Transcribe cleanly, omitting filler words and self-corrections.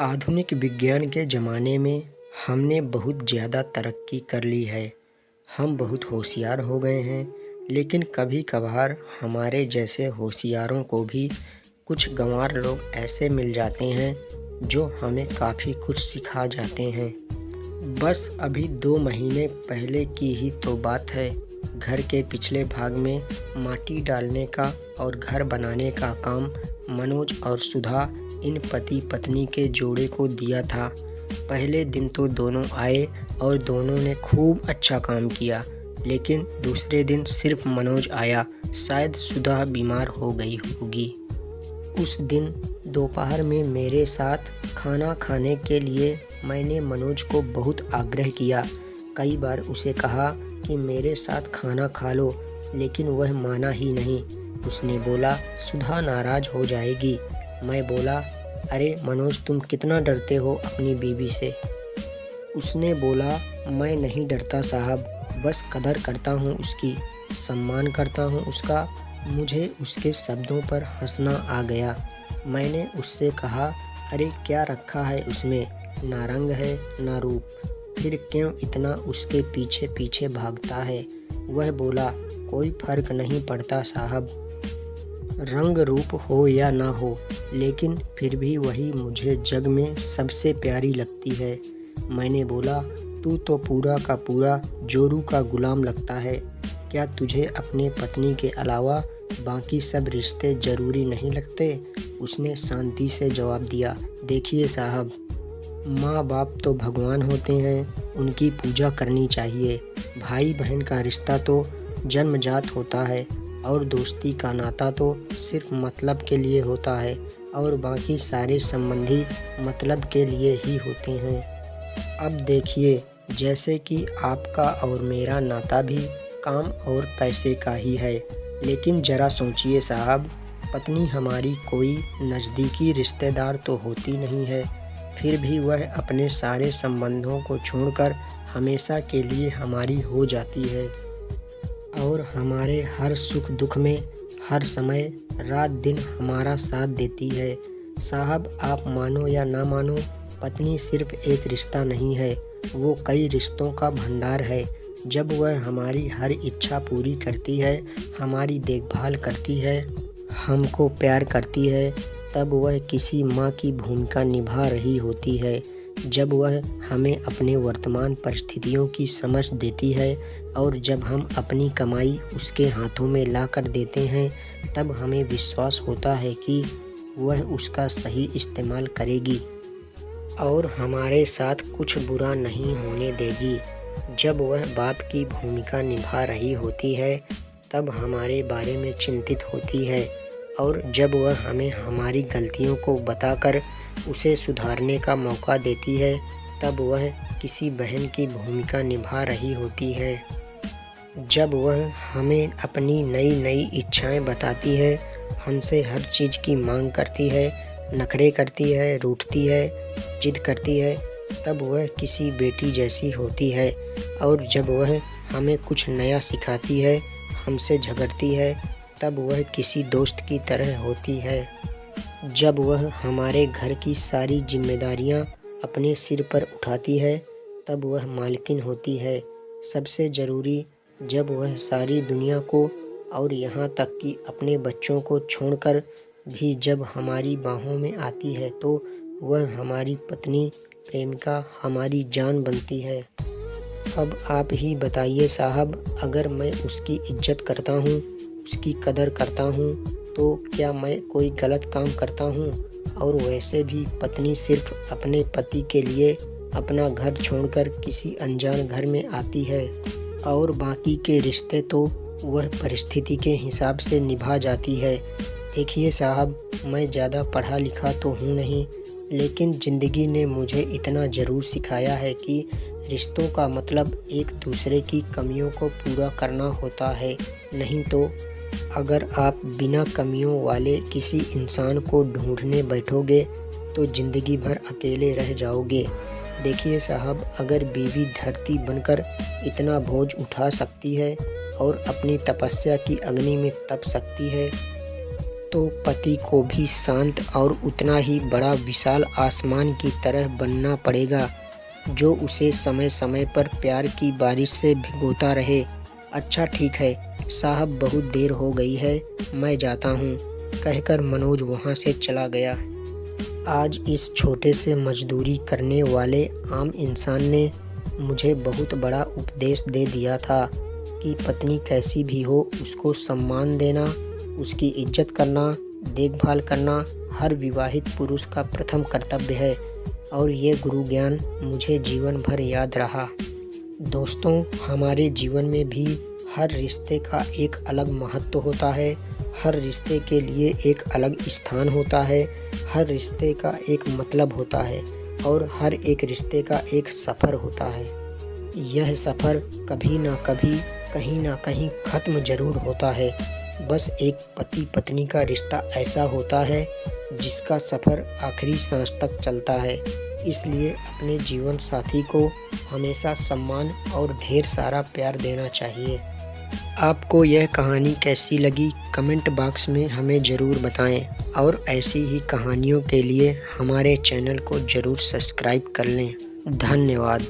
आधुनिक विज्ञान के ज़माने में हमने बहुत ज़्यादा तरक्की कर ली है। हम बहुत होशियार हो गए हैं, लेकिन कभी-कभार हमारे जैसे होशियारों को भी कुछ गँवार लोग ऐसे मिल जाते हैं, जो हमें काफ़ी कुछ सिखा जाते हैं। बस अभी 2 महीने पहले की ही तो बात है। घर के पिछले भाग में माटी डालने का और घर बनाने का काम मनोज और सुधा इन पति पत्नी के जोड़े को दिया था। पहले दिन तो दोनों आए और दोनों ने खूब अच्छा काम किया, लेकिन दूसरे दिन सिर्फ मनोज आया। शायद सुधा बीमार हो गई होगी। उस दिन दोपहर में मेरे साथ खाना खाने के लिए मैंने मनोज को बहुत आग्रह किया। कई बार उसे कहा कि मेरे साथ खाना खा लो, लेकिन वह माना ही नहीं। उसने बोला सुधा नाराज़ हो जाएगी। मैं बोला अरे मनोज, तुम कितना डरते हो अपनी बीवी से। उसने बोला मैं नहीं डरता साहब, बस कदर करता हूँ उसकी, सम्मान करता हूँ उसका। मुझे उसके शब्दों पर हंसना आ गया। मैंने उससे कहा अरे क्या रखा है उसमें, ना रंग है ना रूप, फिर क्यों इतना उसके पीछे पीछे भागता है। वह बोला कोई फर्क नहीं पड़ता साहब, रंग रूप हो या ना हो, लेकिन फिर भी वही मुझे जग में सबसे प्यारी लगती है। मैंने बोला तू तो पूरा का पूरा जोरू का गुलाम लगता है। क्या तुझे अपने पत्नी के अलावा बाकी सब रिश्ते ज़रूरी नहीं लगते। उसने शांति से जवाब दिया देखिए साहब, माँ बाप तो भगवान होते हैं, उनकी पूजा करनी चाहिए। भाई बहन का रिश्ता तो जन्मजात होता है, और दोस्ती का नाता तो सिर्फ मतलब के लिए होता है, और बाकी सारे संबंधी मतलब के लिए ही होते हैं। अब देखिए, जैसे कि आपका और मेरा नाता भी काम और पैसे का ही है, लेकिन ज़रा सोचिए साहब, पत्नी हमारी कोई नज़दीकी रिश्तेदार तो होती नहीं है, फिर भी वह अपने सारे संबंधों को छोड़कर हमेशा के लिए हमारी हो जाती है, और हमारे हर सुख दुख में हर समय रात दिन हमारा साथ देती है। साहब आप मानो या ना मानो, पत्नी सिर्फ एक रिश्ता नहीं है, वो कई रिश्तों का भंडार है। जब वह हमारी हर इच्छा पूरी करती है, हमारी देखभाल करती है, हमको प्यार करती है, तब वह किसी माँ की भूमिका निभा रही होती है। जब वह हमें अपने वर्तमान परिस्थितियों की समझ देती है, और जब हम अपनी कमाई उसके हाथों में ला कर देते हैं, तब हमें विश्वास होता है कि वह उसका सही इस्तेमाल करेगी और हमारे साथ कुछ बुरा नहीं होने देगी। जब वह बाप की भूमिका निभा रही होती है, तब हमारे बारे में चिंतित होती है, और जब वह हमें हमारी गलतियों को बताकर उसे सुधारने का मौका देती है, तब वह किसी बहन की भूमिका निभा रही होती है। जब वह हमें अपनी नई नई इच्छाएं बताती है, हमसे हर चीज़ की मांग करती है, नखरे करती है, रूठती है, जिद करती है, तब वह किसी बेटी जैसी होती है। और जब वह हमें कुछ नया सिखाती है, हमसे झगड़ती है, तब वह किसी दोस्त की तरह होती है। जब वह हमारे घर की सारी जिम्मेदारियां अपने सिर पर उठाती है, तब वह मालकिन होती है। सबसे ज़रूरी, जब वह सारी दुनिया को और यहाँ तक कि अपने बच्चों को छोड़कर भी जब हमारी बाहों में आती है, तो वह हमारी पत्नी, प्रेमिका, हमारी जान बनती है। अब आप ही बताइए साहब, अगर मैं उसकी इज्जत करता हूँ, उसकी कदर करता हूँ, तो क्या मैं कोई गलत काम करता हूँ। और वैसे भी पत्नी सिर्फ अपने पति के लिए अपना घर छोड़कर किसी अनजान घर में आती है, और बाकी के रिश्ते तो वह परिस्थिति के हिसाब से निभा जाती है। देखिए साहब, मैं ज़्यादा पढ़ा लिखा तो हूँ नहीं, लेकिन ज़िंदगी ने मुझे इतना ज़रूर सिखाया है कि रिश्तों का मतलब एक दूसरे की कमियों को पूरा करना होता है। नहीं तो अगर आप बिना कमियों वाले किसी इंसान को ढूंढने बैठोगे, तो ज़िंदगी भर अकेले रह जाओगे। देखिए साहब, अगर बीवी धरती बनकर इतना बोझ उठा सकती है और अपनी तपस्या की अग्नि में तप सकती है, तो पति को भी शांत और उतना ही बड़ा विशाल आसमान की तरह बनना पड़ेगा, जो उसे समय समय पर प्यार की बारिश से भिगोता रहे। अच्छा ठीक है साहब, बहुत देर हो गई है, मैं जाता हूँ, कहकर मनोज वहाँ से चला गया। आज इस छोटे से मजदूरी करने वाले आम इंसान ने मुझे बहुत बड़ा उपदेश दे दिया था कि पत्नी कैसी भी हो उसको सम्मान देना, उसकी इज्जत करना, देखभाल करना हर विवाहित पुरुष का प्रथम कर्तव्य है। और ये गुरु ज्ञान मुझे जीवन भर याद रहा। दोस्तों, हमारे जीवन में भी हर रिश्ते का एक अलग महत्व होता है, हर रिश्ते के लिए एक अलग स्थान होता है, हर रिश्ते का एक मतलब होता है और हर एक रिश्ते का एक सफ़र होता है। यह सफ़र कभी ना कभी, कहीं ना कहीं ख़त्म ज़रूर होता है। बस एक पति पत्नी का रिश्ता ऐसा होता है जिसका सफ़र आखिरी सांस तक चलता है। इसलिए अपने जीवन साथी को हमेशा सम्मान और ढेर सारा प्यार देना चाहिए। आपको यह कहानी कैसी लगी कमेंट बॉक्स में हमें ज़रूर बताएं और ऐसी ही कहानियों के लिए हमारे चैनल को ज़रूर सब्सक्राइब कर लें। धन्यवाद।